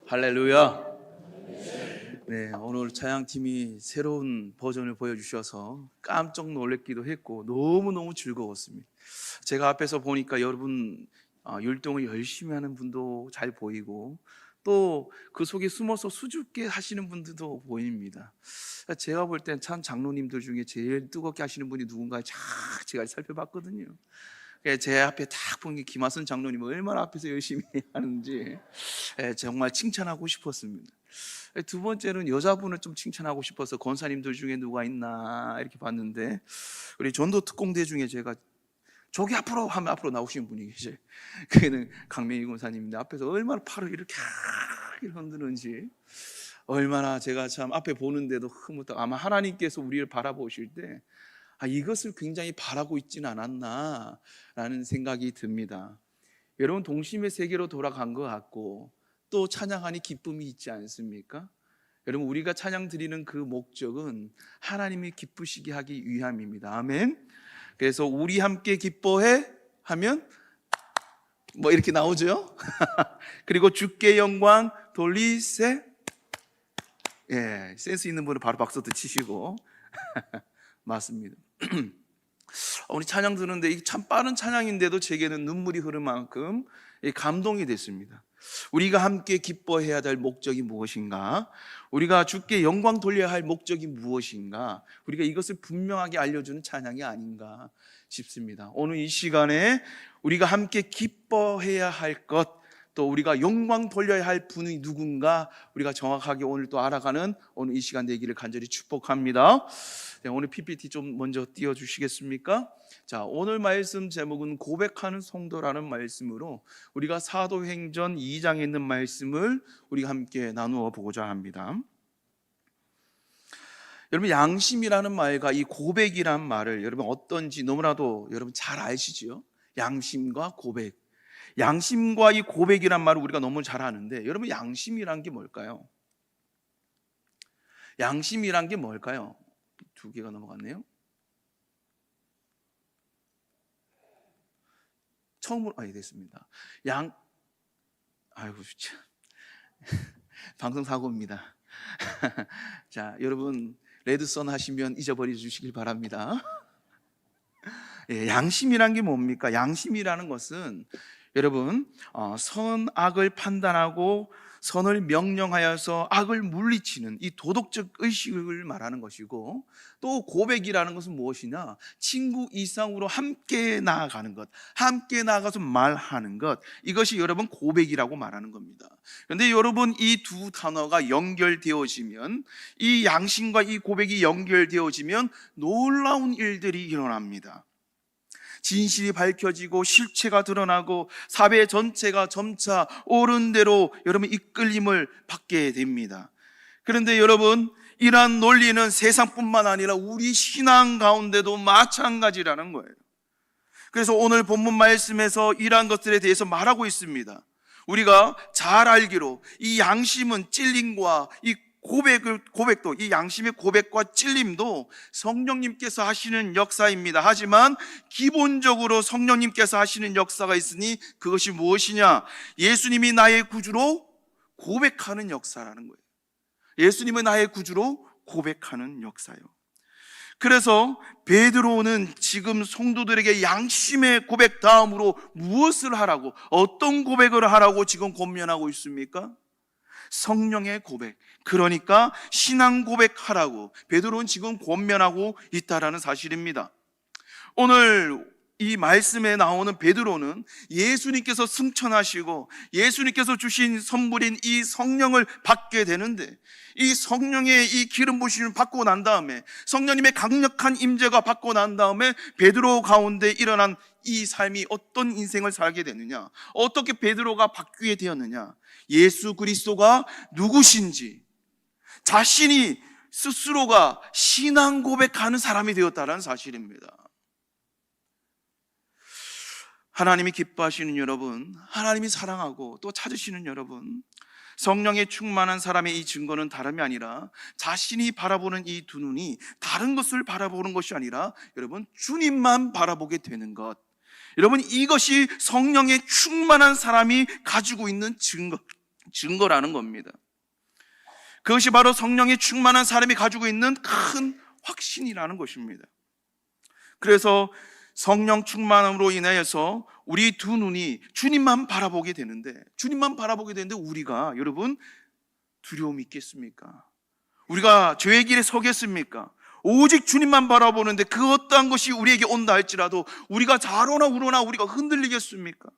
할렐루야. 네, 오늘 찬양팀이 새로운 버전을 보여주셔서 깜짝 놀랐기도 했고 너무너무 즐거웠습니다. 제가 앞에서 보니까 여러분 율동을 열심히 하는 분도 잘 보이고 또 그 속에 숨어서 수줍게 하시는 분들도 보입니다. 제가 볼 땐 참 장로님들 중에 제일 뜨겁게 하시는 분이 누군가 제가 살펴봤거든요. 제 앞에 딱 본 게 김하선 장로님 얼마나 앞에서 열심히 하는지 정말 칭찬하고 싶었습니다. 두 번째는 여자분을 좀 칭찬하고 싶어서 권사님들 중에 누가 있나 이렇게 봤는데 우리 전도 특공대 중에 제가 저기 앞으로 하면 앞으로 나오시는 분이 계세요. 그는 강명희 권사님인데 앞에서 얼마나 팔을 이렇게 흔드는지 얼마나 제가 참 앞에 보는데도 흐뭇하고 아마 하나님께서 우리를 바라보실 때 이것을 굉장히 바라고 있지는 않았나라는 생각이 듭니다. 여러분 동심의 세계로 돌아간 것 같고 또 찬양하니 기쁨이 있지 않습니까? 여러분 우리가 찬양 드리는 그 목적은 하나님이 기쁘시게 하기 위함입니다. 아멘. 그래서 우리 함께 기뻐해 하면 뭐 이렇게 나오죠. 그리고 주께 영광 돌리세. 센스 있는 분은 바로 박수도 치시고 맞습니다. 우리 찬양 듣는데 이게 참 빠른 찬양인데도 제게는 눈물이 흐를 만큼 감동이 됐습니다. 우리가 함께 기뻐해야 될 목적이 무엇인가? 우리가 주께 영광 돌려야 할 목적이 무엇인가? 우리가 이것을 분명하게 알려주는 찬양이 아닌가 싶습니다. 오늘 이 시간에 우리가 함께 기뻐해야 할 것, 또 우리가 영광 돌려야 할 분이 누군가 우리가 정확하게 오늘 또 알아가는 오늘 이 시간 되기를 간절히 축복합니다. 오늘 PPT 좀 먼저 띄워주시겠습니까? 자, 오늘 말씀 제목은 고백하는 성도라는 말씀으로 우리가 사도행전 2장에 있는 말씀을 우리가 함께 나누어 보고자 합니다. 여러분 양심이라는 말과 이 고백이라는 말을 여러분 어떤지 너무나도 여러분 잘 아시죠? 양심과 고백. 양심과 이 고백이란 말을 우리가 너무 잘 아는데 여러분 양심이란 게 뭘까요? 양심이란 게 뭘까요? 두 개가 넘어갔네요. 처음으로 됐습니다. 아이고 참 방송 사고입니다. 자, 여러분 레드선 하시면 잊어버려 주시길 바랍니다. 양심이란 게 뭡니까? 양심이라는 것은 여러분 선악을 판단하고 선을 명령하여서 악을 물리치는 이 도덕적 의식을 말하는 것이고, 또 고백이라는 것은 무엇이냐? 친구 이상으로 함께 나아가는 것, 함께 나아가서 말하는 것, 이것이 여러분 고백이라고 말하는 겁니다. 그런데 여러분 이 두 단어가 연결되어지면, 이 양심과 이 고백이 연결되어지면 놀라운 일들이 일어납니다. 진실이 밝혀지고 실체가 드러나고 사회 전체가 점차 옳은 대로 여러분 이끌림을 받게 됩니다. 그런데 여러분 이러한 논리는 세상뿐만 아니라 우리 신앙 가운데도 마찬가지라는 거예요. 그래서 오늘 본문 말씀에서 이러한 것들에 대해서 말하고 있습니다. 우리가 잘 알기로 이 양심은 찔림과 이 고백도, 이 양심의 고백과 찔림도 성령님께서 하시는 역사입니다. 하지만 기본적으로 성령님께서 하시는 역사가 있으니 그것이 무엇이냐? 예수님이 나의 구주로 고백하는 역사라는 거예요. 예수님은 나의 구주로 고백하는 역사예요. 그래서 베드로는 지금 성도들에게 양심의 고백 다음으로 무엇을 하라고, 어떤 고백을 하라고 지금 권면하고 있습니까? 성령의 고백, 그러니까 신앙 고백하라고 베드로는 지금 권면하고 있다라는 사실입니다. 오늘 이 말씀에 나오는 베드로는 예수님께서 승천하시고 예수님께서 주신 선물인 이 성령을 받게 되는데, 이 성령의 이 기름 부으심을 받고 난 다음에, 성령님의 강력한 임재가 받고 난 다음에 베드로 가운데 일어난 이 삶이 어떤 인생을 살게 되느냐, 어떻게 베드로가 바뀌게 되었느냐, 예수 그리스도가 누구신지 자신이 스스로가 신앙 고백하는 사람이 되었다는 사실입니다. 하나님이 기뻐하시는 여러분, 하나님이 사랑하고 또 찾으시는 여러분, 성령에 충만한 사람의 이 증거는 다름이 아니라 자신이 바라보는 이 두 눈이 다른 것을 바라보는 것이 아니라 여러분 주님만 바라보게 되는 것, 여러분 이것이 성령에 충만한 사람이 가지고 있는 증거, 증거라는 겁니다. 그것이 바로 성령이 충만한 사람이 가지고 있는 큰 확신이라는 것입니다. 그래서 성령 충만함으로 인하여서 우리 두 눈이 주님만 바라보게 되는데, 우리가 여러분 두려움이 있겠습니까? 우리가 죄의 길에 서겠습니까? 오직 주님만 바라보는데 그 어떠한 것이 우리에게 온다 할지라도 우리가 좌로나 우로나 우리가 흔들리겠습니까?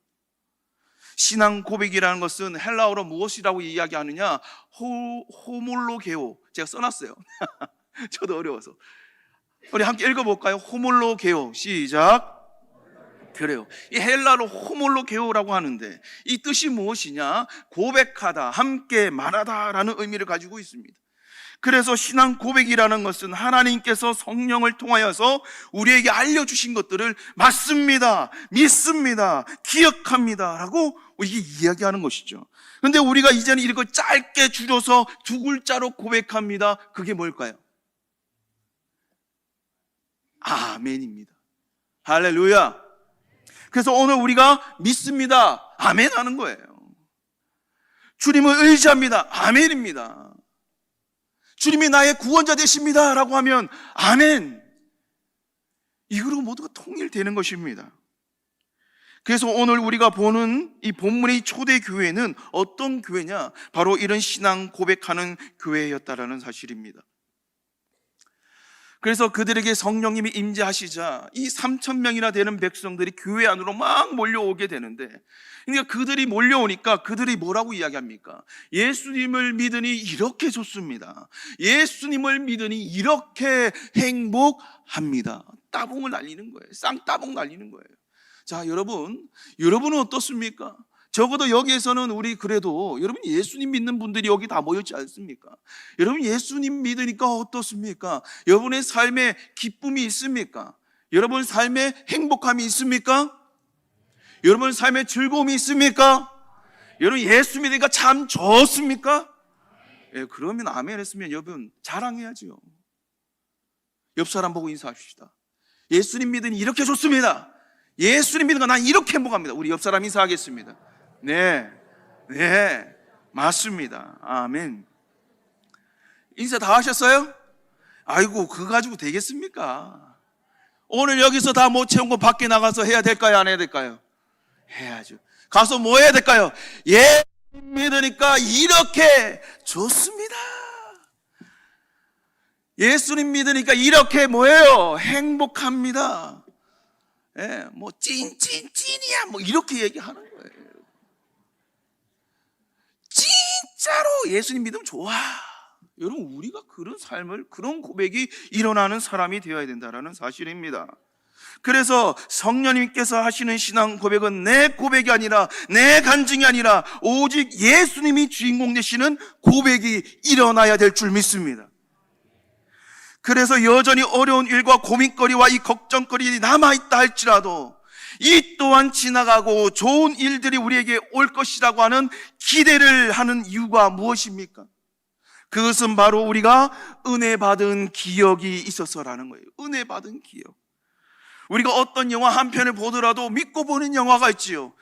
신앙 고백이라는 것은 헬라어로 무엇이라고 이야기하느냐? 호몰로게오. 제가 써놨어요. 저도 어려워서. 우리 함께 읽어볼까요? 호몰로게오. 시작. 그래요. 이 헬라로 호몰로게오라고 하는데 이 뜻이 무엇이냐? 고백하다, 함께 말하다라는 의미를 가지고 있습니다. 그래서 신앙 고백이라는 것은 하나님께서 성령을 통하여서 우리에게 알려주신 것들을 맞습니다, 믿습니다, 기억합니다 라고 이게 이야기하는 것이죠. 그런데 우리가 이제는 이걸 짧게 줄여서 두 글자로 고백합니다. 그게 뭘까요? 아멘입니다. 할렐루야. 그래서 오늘 우리가 믿습니다, 아멘 하는 거예요. 주님을 의지합니다, 아멘입니다. 주님이 나의 구원자 되십니다 라고 하면 아멘, 이거로 모두가 통일되는 것입니다. 그래서 오늘 우리가 보는 이 본문의 초대교회는 어떤 교회냐? 바로 이런 신앙 고백하는 교회였다라는 사실입니다. 그래서 그들에게 성령님이 임재하시자 이 3,000명이나 되는 백성들이 교회 안으로 막 몰려오게 되는데, 그러니까 그들이 몰려오니까 그들이 뭐라고 이야기합니까? 예수님을 믿으니 이렇게 좋습니다, 예수님을 믿으니 이렇게 행복합니다. 따봉을 날리는 거예요. 쌍따봉 날리는 거예요. 자, 여러분은 어떻습니까? 적어도 여기에서는 우리 그래도 여러분 예수님 믿는 분들이 여기 다 모였지 않습니까? 여러분 예수님 믿으니까 어떻습니까? 여러분의 삶에 기쁨이 있습니까? 여러분 삶에 행복함이 있습니까? 여러분 삶에 즐거움이 있습니까? 여러분 예수 믿으니까 참 좋습니까? 예, 그러면 아멘 했으면 여러분 자랑해야죠. 옆 사람 보고 인사합시다. 예수님 믿으니 이렇게 좋습니다, 예수님 믿으니까 난 이렇게 행복합니다. 우리 옆 사람 인사하겠습니다. 네, 맞습니다. 아멘. 인사 다 하셨어요? 아이고, 그거 가지고 되겠습니까? 오늘 여기서 다 못 채운 거 밖에 나가서 해야 될까요? 안 해야 될까요? 해야죠. 가서 뭐 해야 될까요? 예, 믿으니까 이렇게 좋습니다. 예수님 믿으니까 이렇게 뭐예요? 행복합니다. 예, 뭐 찐이야 뭐 이렇게 얘기하는 거예요. 진짜로 예수님 믿으면 좋아. 여러분 우리가 그런 삶을, 그런 고백이 일어나는 사람이 되어야 된다는 사실입니다. 그래서 성령님께서 하시는 신앙 고백은 내 고백이 아니라, 내 간증이 아니라 오직 예수님이 주인공 되시는 고백이 일어나야 될 줄 믿습니다. 그래서 여전히 어려운 일과 고민거리와 이 걱정거리 남아있다 할지라도 이 또한 지나가고 좋은 일들이 우리에게 올 것이라고 하는 기대를 하는 이유가 무엇입니까? 그것은 바로 우리가 은혜 받은 기억이 있어서라는 거예요. 은혜 받은 기억. 우리가 어떤 영화 한 편을 보더라도 믿고 보는 영화가 있지요.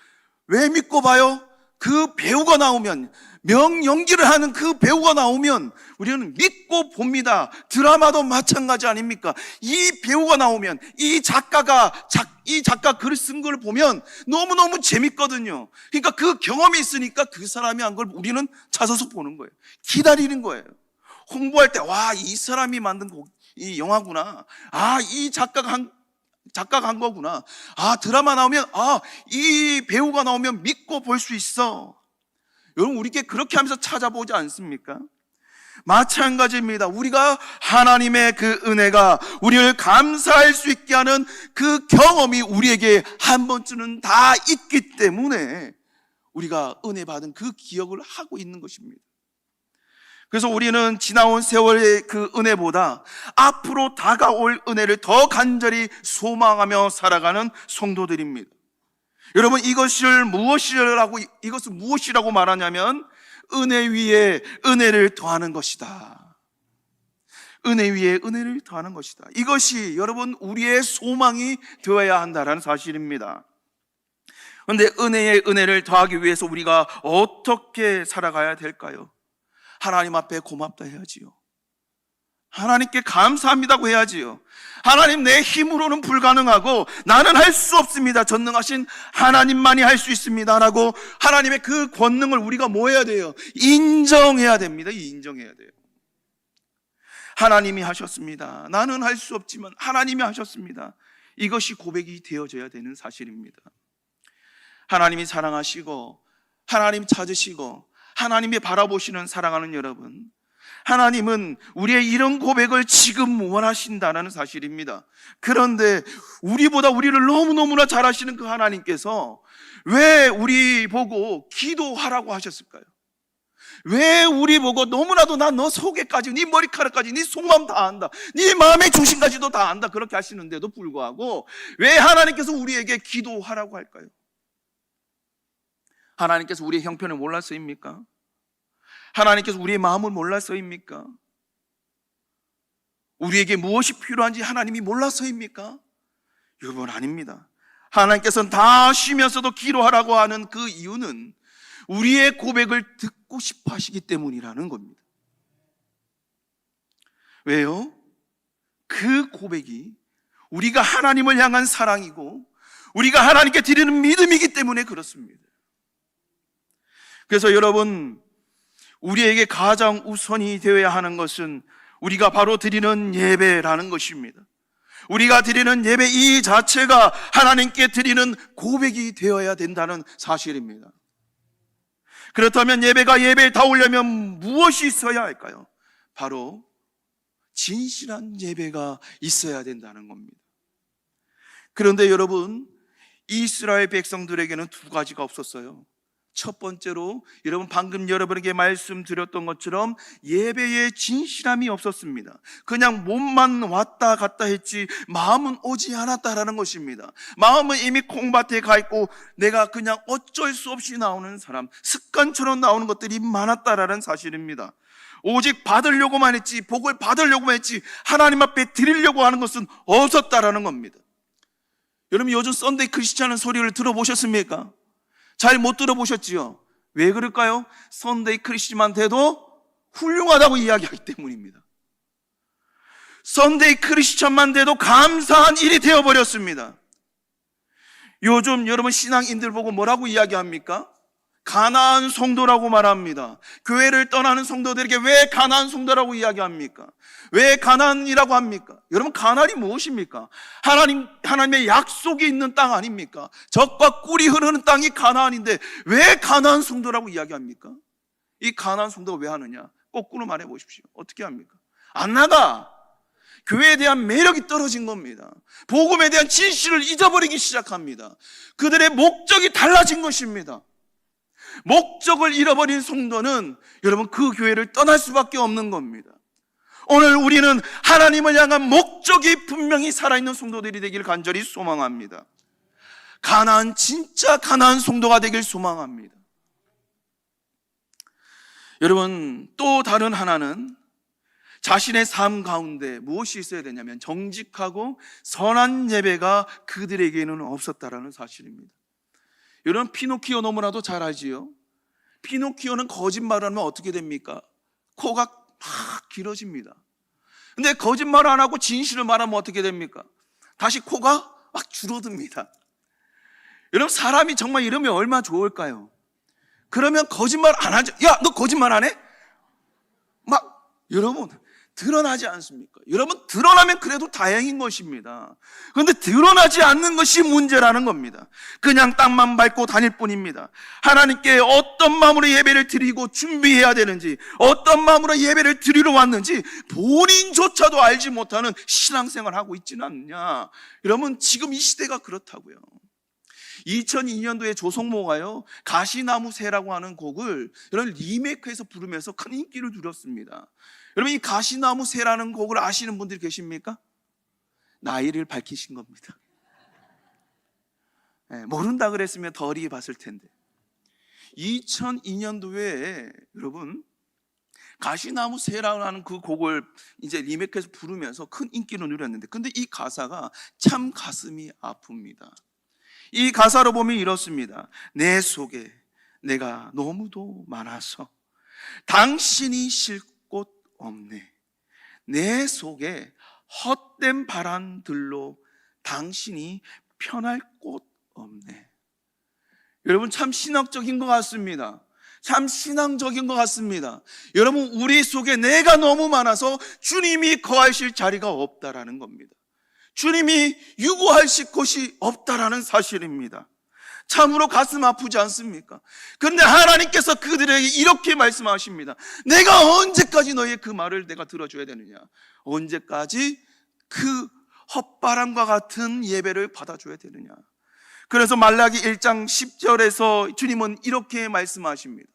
왜 믿고 봐요? 그 배우가 나오면, 명연기를 하는 그 배우가 나오면 우리는 믿고 봅니다. 드라마도 마찬가지 아닙니까? 이 배우가 나오면, 이 작가 글을 쓴 걸 보면 너무너무 재밌거든요. 그러니까 그 경험이 있으니까 그 사람이 한 걸 우리는 찾아서 보는 거예요. 기다리는 거예요. 홍보할 때, 와, 이 사람이 만든 이 영화구나. 아, 이 작가가 한 거구나. 아, 드라마 나오면, 아, 이 배우가 나오면 믿고 볼 수 있어. 여러분, 우리께 그렇게 하면서 찾아보지 않습니까? 마찬가지입니다. 우리가 하나님의 그 은혜가 우리를 감사할 수 있게 하는 그 경험이 우리에게 한 번쯤은 다 있기 때문에 우리가 은혜 받은 그 기억을 하고 있는 것입니다. 그래서 우리는 지나온 세월의 그 은혜보다 앞으로 다가올 은혜를 더 간절히 소망하며 살아가는 성도들입니다. 여러분, 이것을 무엇이라고 말하냐면 은혜 위에 은혜를 더하는 것이다. 은혜 위에 은혜를 더하는 것이다. 이것이 여러분 우리의 소망이 되어야 한다는 사실입니다. 그런데 은혜에 은혜를 더하기 위해서 우리가 어떻게 살아가야 될까요? 하나님 앞에 고맙다 해야지요. 하나님께 감사합니다고 해야지요. 하나님, 내 힘으로는 불가능하고 나는 할 수 없습니다. 전능하신 하나님만이 할 수 있습니다 라고 하나님의 그 권능을 우리가 뭐 해야 돼요? 인정해야 됩니다. 인정해야 돼요. 하나님이 하셨습니다. 나는 할 수 없지만 하나님이 하셨습니다. 이것이 고백이 되어져야 되는 사실입니다. 하나님이 사랑하시고 하나님 찾으시고 하나님이 바라보시는 사랑하는 여러분, 하나님은 우리의 이런 고백을 지금 원하신다는 사실입니다. 그런데 우리보다 우리를 너무너무나 잘 아시는 그 하나님께서 왜 우리 보고 기도하라고 하셨을까요? 왜 우리 보고 너무나도 난 너 속에까지, 네 머리카락까지, 네 속마음 다 안다, 네 마음의 중심까지도 다 안다, 그렇게 하시는데도 불구하고 왜 하나님께서 우리에게 기도하라고 할까요? 하나님께서 우리의 형편을 몰라서입니까? 하나님께서 우리의 마음을 몰라서입니까? 우리에게 무엇이 필요한지 하나님이 몰라서입니까? 여러분, 아닙니다. 하나님께서는 다 쉬면서도 기도하라고 하는 그 이유는 우리의 고백을 듣고 싶어 하시기 때문이라는 겁니다. 왜요? 그 고백이 우리가 하나님을 향한 사랑이고 우리가 하나님께 드리는 믿음이기 때문에 그렇습니다. 그래서 여러분, 우리에게 가장 우선이 되어야 하는 것은 우리가 바로 드리는 예배라는 것입니다. 우리가 드리는 예배 이 자체가 하나님께 드리는 고백이 되어야 된다는 사실입니다. 그렇다면 예배가 예배다우려면 무엇이 있어야 할까요? 바로 진실한 예배가 있어야 된다는 겁니다. 그런데 여러분, 이스라엘 백성들에게는 두 가지가 없었어요. 첫 번째로, 여러분 방금 여러분에게 말씀드렸던 것처럼 예배에 진실함이 없었습니다. 그냥 몸만 왔다 갔다 했지 마음은 오지 않았다라는 것입니다. 마음은 이미 콩밭에 가 있고 내가 그냥 어쩔 수 없이 나오는 사람, 습관처럼 나오는 것들이 많았다라는 사실입니다. 오직 받으려고만 했지, 복을 받으려고만 했지 하나님 앞에 드리려고 하는 것은 없었다라는 겁니다. 여러분, 요즘 썬데이 크리스찬의 소리를 들어보셨습니까? 잘 못 들어보셨지요? 왜 그럴까요? 썬데이 크리스찬만 돼도 훌륭하다고 이야기하기 때문입니다. 썬데이 크리스찬만 돼도 감사한 일이 되어버렸습니다. 요즘 여러분 신앙인들 보고 뭐라고 이야기합니까? 가나안 성도라고 말합니다. 교회를 떠나는 성도들에게 왜 가나안 성도라고 이야기합니까? 왜 가나안이라고 합니까? 여러분, 가나안이 무엇입니까? 하나님의 약속이 있는 땅 아닙니까? 젖과 꿀이 흐르는 땅이 가나안인데 왜 가나안 성도라고 이야기합니까? 이 가나안 성도가 왜 하느냐? 거꾸로 말해 보십시오. 어떻게 합니까? 안 나가. 교회에 대한 매력이 떨어진 겁니다. 복음에 대한 진실을 잊어버리기 시작합니다. 그들의 목적이 달라진 것입니다. 목적을 잃어버린 성도는 여러분 그 교회를 떠날 수밖에 없는 겁니다. 오늘 우리는 하나님을 향한 목적이 분명히 살아있는 성도들이 되길 간절히 소망합니다. 진짜 가나안 성도가 되길 소망합니다. 여러분, 또 다른 하나는 자신의 삶 가운데 무엇이 있어야 되냐면 정직하고 선한 예배가 그들에게는 없었다라는 사실입니다. 여러분, 피노키오 너무나도 잘 알지요? 피노키오는 거짓말을 하면 어떻게 됩니까? 코가 막 길어집니다. 근데 거짓말을 안 하고 진실을 말하면 어떻게 됩니까? 다시 코가 막 줄어듭니다. 여러분, 사람이 정말 이러면 얼마나 좋을까요? 그러면 거짓말 안 하죠. 야, 너 거짓말 안 해? 막 여러분 드러나지 않습니까? 여러분, 드러나면 그래도 다행인 것입니다. 그런데 드러나지 않는 것이 문제라는 겁니다. 그냥 땅만 밟고 다닐 뿐입니다. 하나님께 어떤 마음으로 예배를 드리고 준비해야 되는지, 어떤 마음으로 예배를 드리러 왔는지 본인조차도 알지 못하는 신앙생활을 하고 있지는 않느냐. 여러분, 지금 이 시대가 그렇다고요. 2002년도에 조성모가요, 가시나무 새라고 하는 곡을 여러분 리메이크해서 부르면서 큰 인기를 누렸습니다. 여러분, 이 가시나무 새라는 곡을 아시는 분들이 계십니까? 나이를 밝히신 겁니다. 모른다 그랬으면 덜이 봤을 텐데 2002년도에 여러분 가시나무 새라는 그 곡을 이제 리메이크해서 부르면서 큰 인기를 누렸는데, 근데 이 가사가 참 가슴이 아픕니다. 이 가사로 보면 이렇습니다. 내 속에 내가 너무도 많아서 당신이 쉴 곳 없네. 내 속에 헛된 바람들로 당신이 편할 곳 없네. 여러분, 참 신학적인 것 같습니다. 참 신앙적인 것 같습니다. 여러분, 우리 속에 내가 너무 많아서 주님이 거하실 자리가 없다라는 겁니다. 주님이 유고하실 곳이 없다라는 사실입니다. 참으로 가슴 아프지 않습니까? 그런데 하나님께서 그들에게 이렇게 말씀하십니다. 내가 언제까지 너의 그 말을 내가 들어줘야 되느냐? 언제까지 그 헛바람과 같은 예배를 받아줘야 되느냐? 그래서 말라기 1장 10절에서 주님은 이렇게 말씀하십니다.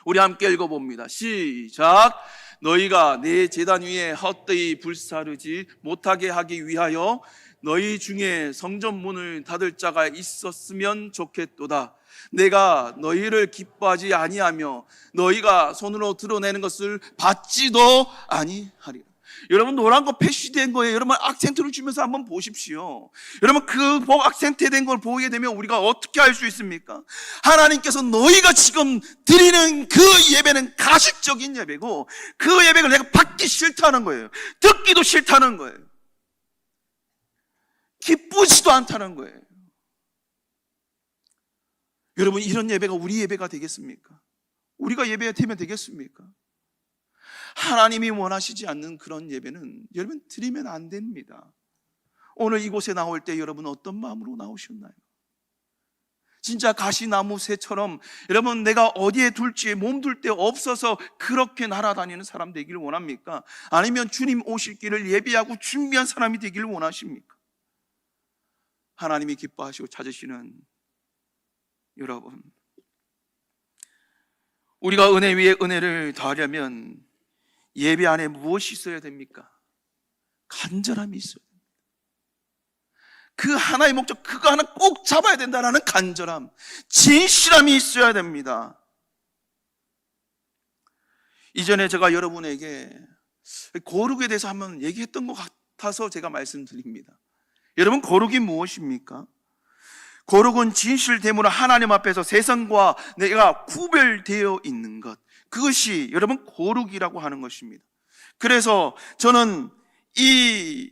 우리 함께 읽어봅니다. 시작. 너희가 내 제단 위에 헛되이 불사르지 못하게 하기 위하여 너희 중에 성전 문을 닫을 자가 있었으면 좋겠도다. 내가 너희를 기뻐하지 아니하며 너희가 손으로 드러내는 것을 받지도 아니하리라. 여러분, 노란 거 표시된 거에 여러분 악센트를 주면서 한번 보십시오. 여러분, 그 악센트된 걸 보게 되면 우리가 어떻게 할 수 있습니까? 하나님께서 너희가 지금 드리는 그 예배는 가식적인 예배고 그 예배를 내가 받기 싫다는 거예요. 듣기도 싫다는 거예요. 기쁘지도 않다는 거예요. 여러분, 이런 예배가 우리 예배가 되겠습니까? 우리가 예배가 되면 되겠습니까? 하나님이 원하시지 않는 그런 예배는 여러분 드리면 안 됩니다. 오늘 이곳에 나올 때 여러분 어떤 마음으로 나오셨나요? 진짜 가시나무 새처럼 여러분 내가 어디에 둘지 몸둘 데 없어서 그렇게 날아다니는 사람 되기를 원합니까? 아니면 주님 오실 길을 예비하고 준비한 사람이 되기를 원하십니까? 하나님이 기뻐하시고 찾으시는 여러분, 우리가 은혜 위에 은혜를 더하려면 예배 안에 무엇이 있어야 됩니까? 간절함이 있어야 됩니다. 그 하나의 목적, 그거 하나 꼭 잡아야 된다는 간절함, 진실함이 있어야 됩니다. 이전에 제가 여러분에게 거룩에 대해서 한번 얘기했던 것 같아서 제가 말씀드립니다. 여러분, 거룩이 무엇입니까? 거룩은 진실됨으로 하나님 앞에서 세상과 내가 구별되어 있는 것, 그것이 여러분 거룩이라고 하는 것입니다. 그래서 저는 이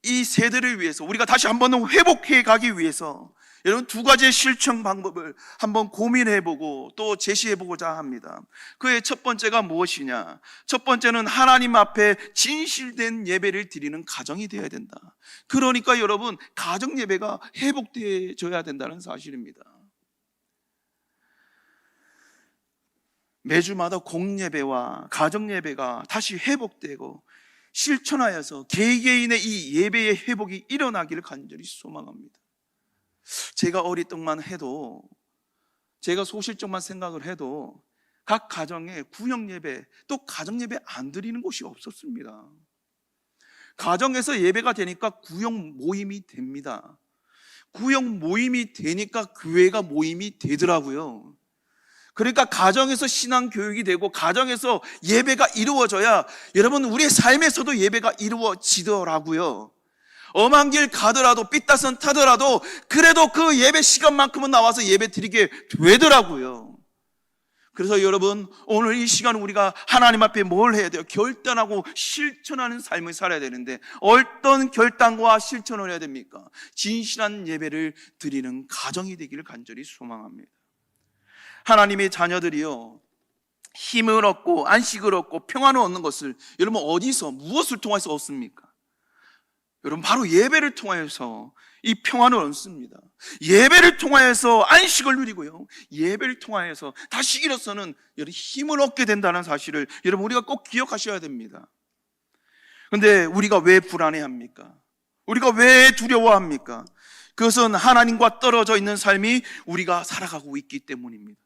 세대를 위해서 우리가 다시 한번 회복해 가기 위해서 여러분 두 가지의 실천 방법을 한번 고민해보고 또 제시해보고자 합니다. 그의 첫 번째가 무엇이냐? 첫 번째는 하나님 앞에 진실된 예배를 드리는 가정이 되어야 된다. 그러니까 여러분 가정 예배가 회복되어야 된다는 사실입니다. 매주마다 공예배와 가정예배가 다시 회복되고 실천하여서 개개인의 이 예배의 회복이 일어나기를 간절히 소망합니다. 제가 어릴 적만 해도, 제가 소실적만 생각을 해도 각 가정에 구역예배 또 가정예배 안 드리는 곳이 없었습니다. 가정에서 예배가 되니까 구역 모임이 됩니다. 구역 모임이 되니까 교회가 모임이 되더라고요. 그러니까 가정에서 신앙 교육이 되고 가정에서 예배가 이루어져야 여러분 우리의 삶에서도 예배가 이루어지더라고요. 엄한 길 가더라도 삐따선 타더라도 그래도 그 예배 시간만큼은 나와서 예배 드리게 되더라고요. 그래서 여러분 오늘 이 시간 우리가 하나님 앞에 뭘 해야 돼요? 결단하고 실천하는 삶을 살아야 되는데 어떤 결단과 실천을 해야 됩니까? 진실한 예배를 드리는 가정이 되기를 간절히 소망합니다. 하나님의 자녀들이요, 힘을 얻고 안식을 얻고 평안을 얻는 것을 여러분 어디서 무엇을 통해서 얻습니까? 여러분 바로 예배를 통해서 이 평안을 얻습니다. 예배를 통하여서 안식을 누리고요, 예배를 통하여서 다시 일어서는 여러분 힘을 얻게 된다는 사실을 여러분 우리가 꼭 기억하셔야 됩니다. 그런데 우리가 왜 불안해합니까? 우리가 왜 두려워합니까? 그것은 하나님과 떨어져 있는 삶이 우리가 살아가고 있기 때문입니다.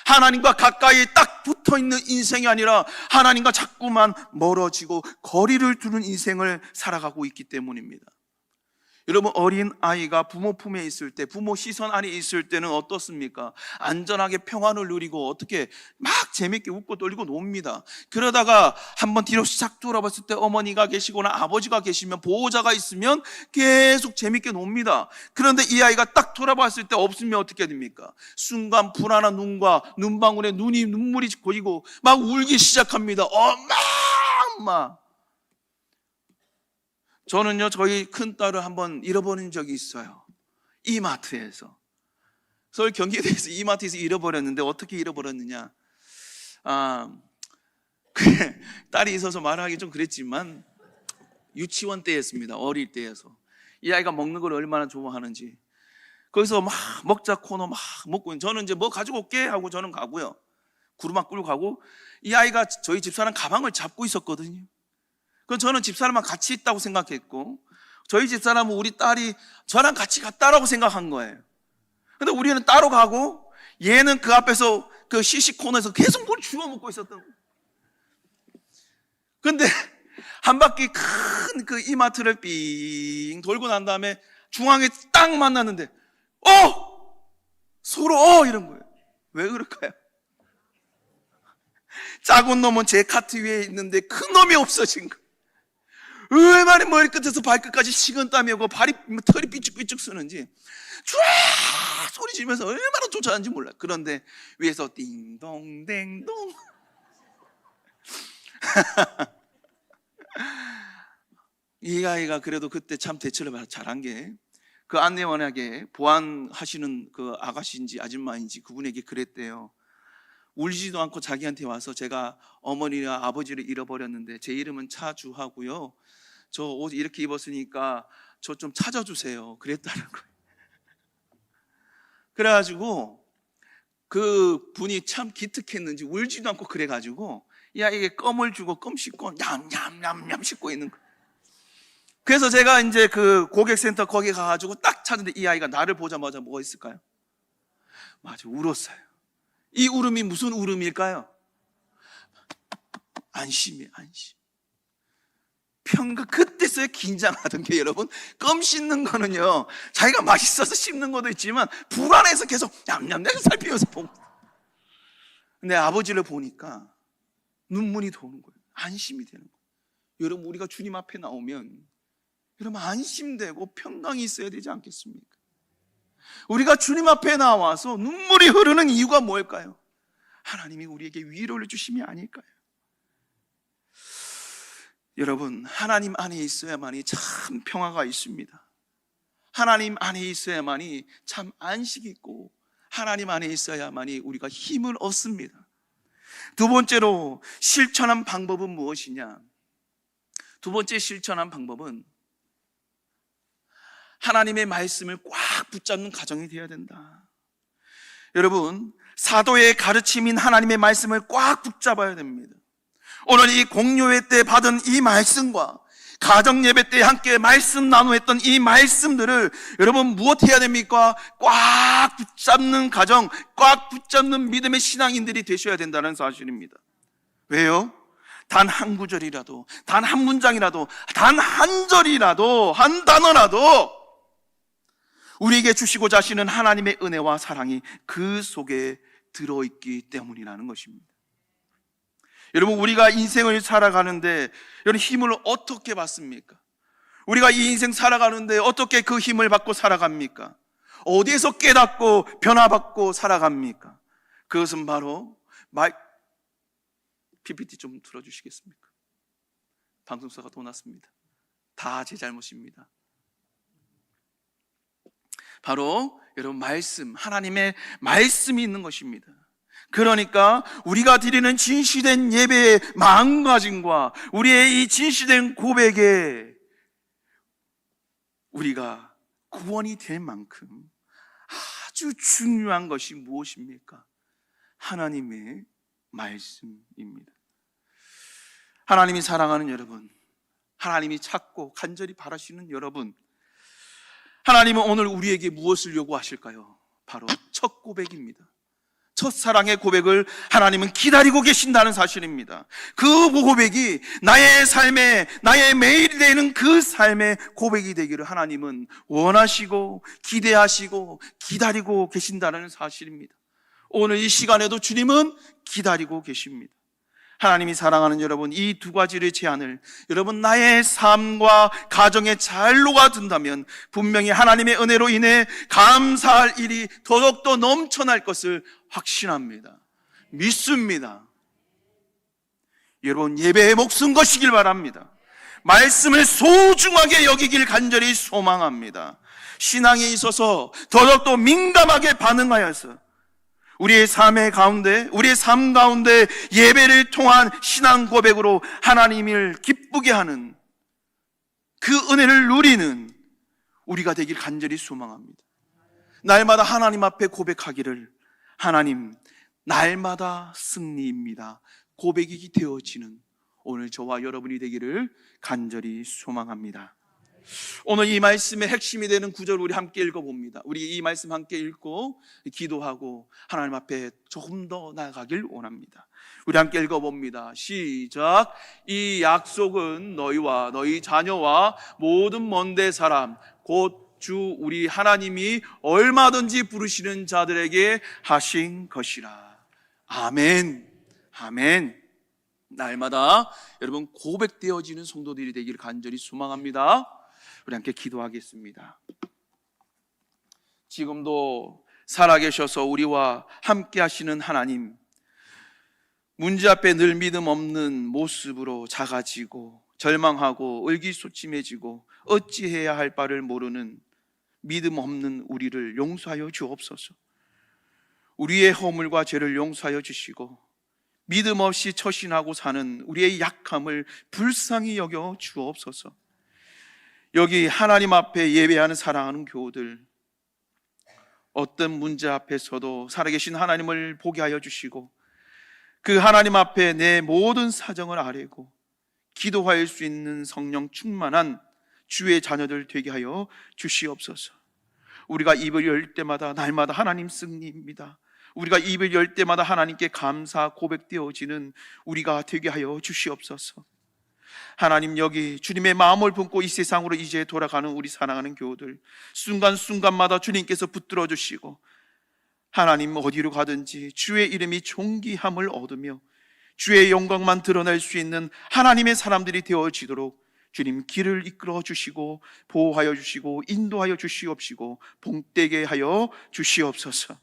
하나님과 가까이 딱 붙어있는 인생이 아니라 하나님과 자꾸만 멀어지고 거리를 두는 인생을 살아가고 있기 때문입니다. 여러분, 어린 아이가 부모 품에 있을 때, 부모 시선 안에 있을 때는 어떻습니까? 안전하게 평안을 누리고 어떻게 막 재밌게 웃고 놀리고 놉니다. 그러다가 한번 뒤로 싹 돌아봤을 때 어머니가 계시거나 아버지가 계시면, 보호자가 있으면 계속 재밌게 놉니다. 그런데 이 아이가 딱 돌아봤을 때 없으면 어떻게 됩니까? 순간 불안한 눈과 눈방울에 눈물이 고이고 막 울기 시작합니다. 엄마! 저는요, 저희 큰딸을 한번 잃어버린 적이 있어요. 이마트에서. 서울 경기도에서 이마트에서 잃어버렸는데, 어떻게 잃어버렸느냐. 딸이 있어서 말하기 좀 그랬지만, 유치원 때였습니다. 어릴 때여서. 이 아이가 먹는 걸 얼마나 좋아하는지. 거기서 막 먹자 코너 막 먹고, 저는 이제 뭐 가지고 올게 하고 저는 가고요. 구루막 끌고 가고, 이 아이가 저희 집사람 가방을 잡고 있었거든요. 그럼 저는 집사람만 같이 있다고 생각했고, 저희 집사람은 우리 딸이 저랑 같이 갔다라고 생각한 거예요. 근데 우리는 따로 가고, 얘는 그 앞에서 그 시식 코너에서 계속 뭘 주워 먹고 있었던 거예요. 근데 한 바퀴 큰 그 이마트를 삥 돌고 난 다음에 중앙에 딱 만났는데, 서로 이런 거예요. 왜 그럴까요? 작은 놈은 제 카트 위에 있는데 큰 놈이 없어진 거예요. 얼마나 머리끝에서 발끝까지 식은땀이 오고 털이 삐죽삐죽 쓰는지 쫙 소리 지르면서 얼마나 쫓아가는지 몰라요. 그런데 위에서 띵동댕동 이 아이가 그래도 그때 참 대처를 잘한 게, 그 안내원에게 보안하시는 그 아가씨인지 아줌마인지 그분에게 그랬대요. 울지도 않고 자기한테 와서, 제가 어머니와 아버지를 잃어버렸는데 제 이름은 차주하고요, 저 옷 이렇게 입었으니까 저 좀 찾아주세요, 그랬다는 거예요. 그래가지고 그 분이 참 기특했는지 울지도 않고 그래가지고 이 아이에게 껌을 주고 껌 씹고 냠냠냠냠 씹고 있는 거예요. 그래서 제가 이제 그 고객센터 거기 가가지고 딱 찾는데 이 아이가 나를 보자마자 뭐가 있을까요? 맞아, 울었어요. 이 울음이 무슨 울음일까요? 안심이에요, 안심. 그때서야 긴장하던 게, 여러분, 껌 씹는 거는요, 자기가 맛있어서 씹는 것도 있지만 불안해서 계속 냠냠 내가 살피면서 보고. 근데 아버지를 보니까 눈물이 도는 거예요. 안심이 되는 거예요. 여러분, 우리가 주님 앞에 나오면 여러분 안심되고 평강이 있어야 되지 않겠습니까? 우리가 주님 앞에 나와서 눈물이 흐르는 이유가 뭘까요? 하나님이 우리에게 위로를 주심이 아닐까요? 여러분, 하나님 안에 있어야만이 참 평화가 있습니다. 하나님 안에 있어야만이 참 안식이 있고, 하나님 안에 있어야만이 우리가 힘을 얻습니다. 두 번째로 실천한 방법은 무엇이냐? 두 번째 실천한 방법은 하나님의 말씀을 꽉 붙잡는 가정이 되어야 된다. 여러분, 사도의 가르침인 하나님의 말씀을 꽉 붙잡아야 됩니다. 오늘 이 공료회 때 받은 이 말씀과 가정 예배 때 함께 말씀 나누었던 이 말씀들을 여러분 무엇 해야 됩니까? 꽉 붙잡는 가정, 꽉 붙잡는 믿음의 신앙인들이 되셔야 된다는 사실입니다. 왜요? 단 한 구절이라도, 단 한 문장이라도, 단 한 절이라도, 한 단어라도 우리에게 주시고자 하시는 하나님의 은혜와 사랑이 그 속에 들어있기 때문이라는 것입니다. 여러분, 우리가 인생을 살아가는데 여러분 힘을 어떻게 받습니까? 우리가 이 인생 살아가는데 어떻게 그 힘을 받고 살아갑니까? 어디에서 깨닫고 변화받고 살아갑니까? 그것은 바로 PPT 좀 틀어주시겠습니까? 방송사가 또 났습니다. 다 제 잘못입니다. 바로 여러분 말씀, 하나님의 말씀이 있는 것입니다. 그러니까 우리가 드리는 진실된 예배의 마음가짐과 우리의 이 진실된 고백에 우리가 구원이 될 만큼 아주 중요한 것이 무엇입니까? 하나님의 말씀입니다. 하나님이 사랑하는 여러분, 하나님이 찾고 간절히 바라시는 여러분, 하나님은 오늘 우리에게 무엇을 요구하실까요? 바로 첫 고백입니다. 첫사랑의 고백을 하나님은 기다리고 계신다는 사실입니다. 그 고백이 나의 삶에, 나의 매일이 되는 그 삶의 고백이 되기를 하나님은 원하시고 기대하시고 기다리고 계신다는 사실입니다. 오늘 이 시간에도 주님은 기다리고 계십니다. 하나님이 사랑하는 여러분, 이 두 가지의 제안을 여러분 나의 삶과 가정에 잘 녹아든다면 분명히 하나님의 은혜로 인해 감사할 일이 더욱더 넘쳐날 것을 확신합니다. 믿습니다. 여러분, 예배에 목숨 거시길 바랍니다. 말씀을 소중하게 여기길 간절히 소망합니다. 신앙에 있어서 더욱더 민감하게 반응하여서 우리의 삶의 가운데, 우리의 삶 가운데 예배를 통한 신앙 고백으로 하나님을 기쁘게 하는 그 은혜를 누리는 우리가 되길 간절히 소망합니다. 날마다 하나님 앞에 고백하기를, 하나님, 날마다 승리입니다, 고백이 되어지는 오늘 저와 여러분이 되기를 간절히 소망합니다. 오늘 이 말씀의 핵심이 되는 구절을 우리 함께 읽어봅니다. 우리 이 말씀 함께 읽고 기도하고 하나님 앞에 조금 더 나아가길 원합니다. 우리 함께 읽어봅니다. 시작. 이 약속은 너희와 너희 자녀와 모든 먼데 사람 곧 주 우리 하나님이 얼마든지 부르시는 자들에게 하신 것이라. 아멘. 아멘. 날마다 여러분 고백되어지는 성도들이 되기를 간절히 소망합니다. 우리 함께 기도하겠습니다. 지금도 살아계셔서 우리와 함께 하시는 하나님, 문제 앞에 늘 믿음 없는 모습으로 작아지고 절망하고 의기소침해지고 어찌해야 할 바를 모르는 믿음 없는 우리를 용서하여 주옵소서. 우리의 허물과 죄를 용서하여 주시고 믿음 없이 처신하고 사는 우리의 약함을 불쌍히 여겨 주옵소서. 여기 하나님 앞에 예배하는 사랑하는 교우들, 어떤 문제 앞에서도 살아계신 하나님을 보게 하여 주시고 그 하나님 앞에 내 모든 사정을 아뢰고 기도할 수 있는 성령 충만한 주의 자녀들 되게 하여 주시옵소서. 우리가 입을 열 때마다 날마다 하나님 승리입니다, 우리가 입을 열 때마다 하나님께 감사 고백되어지는 우리가 되게 하여 주시옵소서. 하나님, 여기 주님의 마음을 품고 이 세상으로 이제 돌아가는 우리 사랑하는 교우들, 순간순간마다 주님께서 붙들어 주시고 하나님 어디로 가든지 주의 이름이 존귀함을 얻으며 주의 영광만 드러낼 수 있는 하나님의 사람들이 되어지도록 주님 길을 이끌어 주시고 보호하여 주시고 인도하여 주시옵시고 복되게 하여 주시옵소서.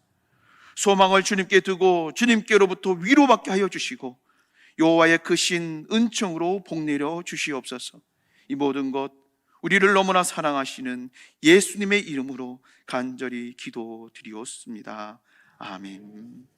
소망을 주님께 두고 주님께로부터 위로받게 하여 주시고 여호와의 크신 은총으로 복내려 주시옵소서. 이 모든 것 우리를 너무나 사랑하시는 예수님의 이름으로 간절히 기도드리옵습니다. 아멘.